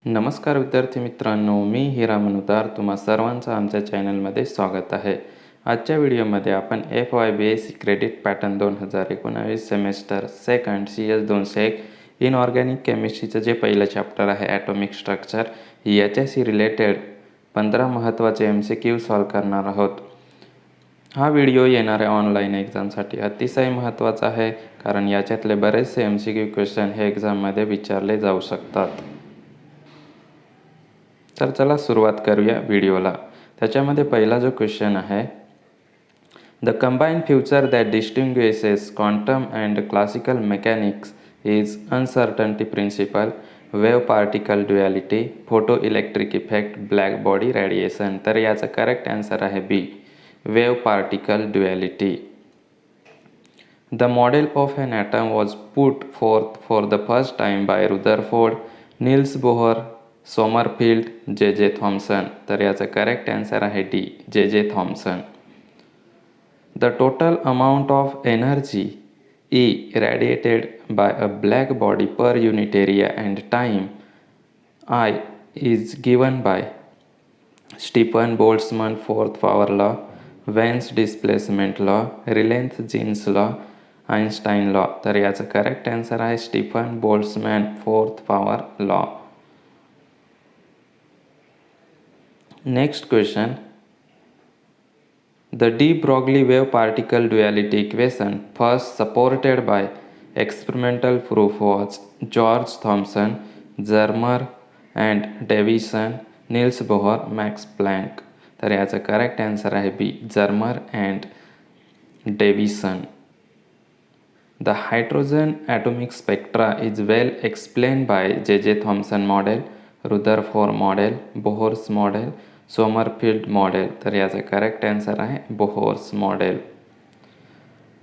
नमस्कार विद्यार्थी मित्रांनो, मी हिरामन उदार तुम्हा सर्वांचं आमच्या चॅनलमध्ये स्वागत आहे. आजच्या व्हिडिओमध्ये आपण FYBSc credit pattern 2019 semester second CS 201 inorganic केमिस्ट्रीचं जे पहिलं चॅप्टर आहे ॲटॉमिक स्ट्रक्चर याच्याशी रिलेटेड 15 महत्त्वाचे MCQ सॉल्व करणार आहोत. हा व्हिडिओ येणाऱ्या ऑनलाईन एक्झामसाठी अतिशय महत्त्वाचा आहे, कारण याच्यातले बरेचसे MCQ क्वेश्चन हे एक्झाममध्ये विचारले जाऊ शकतात. तर चला सुरुवात करूया व्हिडिओला. त्याच्यामध्ये पहिला जो क्वेश्चन आहे, the combined future that distinguishes quantum and classical mechanics is uncertainty principle, wave particle duality, photo electric effect, black body radiation. तर याचा करेक्ट आन्सर आहे B, wave particle duality. The model of an atom was put forth for the first time by Rutherford, Niels Bohr, Sommerfeld, J Thomson. तर याचा correct answer आहे D, J Thomson. The total amount of energy irradiated by a black body per unit area and time I is given by Stephen Boltzmann fourth power law, Wein's displacement law, Rayleigh Jeans law, Einstein law. तर याचा correct answer आहे Stefan Boltzmann fourth power law. Next question, the de Broglie wave particle duality equation first supported by experimental proof was George Thomson, Zermer and Davison, Niels Bohr, Max Planck. तर याचा correct answer आहे B, Germer and Davisson. The hydrogen atomic spectra is well explained by J Thomson model, Rutherford model, Bohr's model, Sommerfield model. तर याचा correct answer आहे Bohr's model.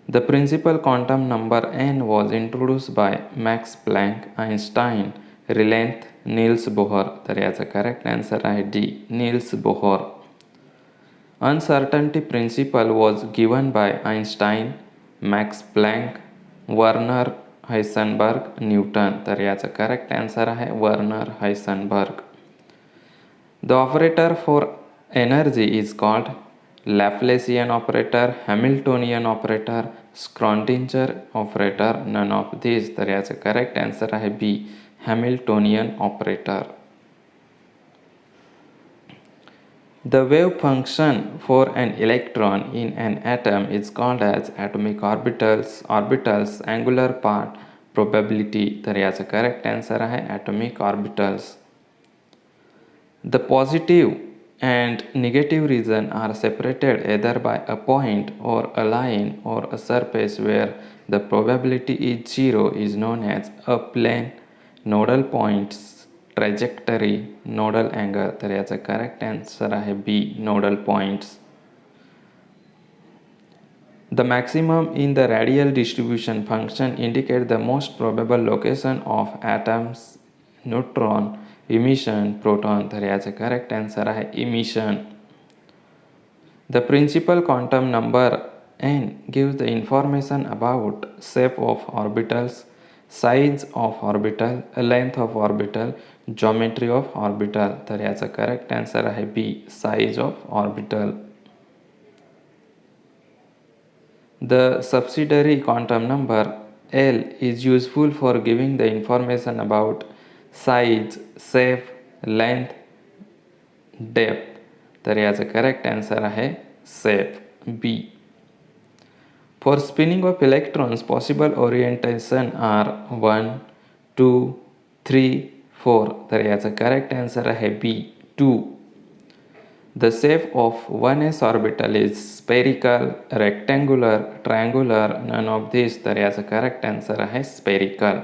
The principal quantum number n was introduced by Max Planck, Einstein, Rayleigh, Niels Bohr. तर याचा correct answer आहे D, Niels Bohr. Uncertainty principle was given by Einstein, Max Planck, Werner, Heisenberg, Newton. तर याचा correct answer आहे Werner Heisenberg. The operator for energy is called Laplacian operator, Hamiltonian operator, Schrodinger operator, none of these. तर याचा correct answer आहे B, Hamiltonian operator. The wave function for an electron in an atom is called as atomic orbitals, angular part, probability. तर याचा correct answer आहे atomic orbitals. The positive and negative region are separated either by a point or a line or a surface where the probability is 0 is known as a plane, nodal points, trajectory, nodal angle. तर याचा correct answer आहे B, nodal points. The maximum in the radial distribution function indicate the most probable location of atoms, neutron, emission, proton. तर याचा correct answer आहे emission. The principal quantum number n gives the information about shape of orbitals, size of orbital, length of orbital, geometry of orbital. तर याचा correct answer आहे B, size of orbital. The subsidiary quantum number L is useful for giving the information about size, shape, length, depth. तर याचा correct answer आहे shape, B. For spinning of electrons, possible orientation are 1, 2, 3, 4. तर याचा correct answer आहे B, 2. The shape of 1s orbital is spherical, rectangular, triangular, none of these. तर याचा correct answer आहे spherical.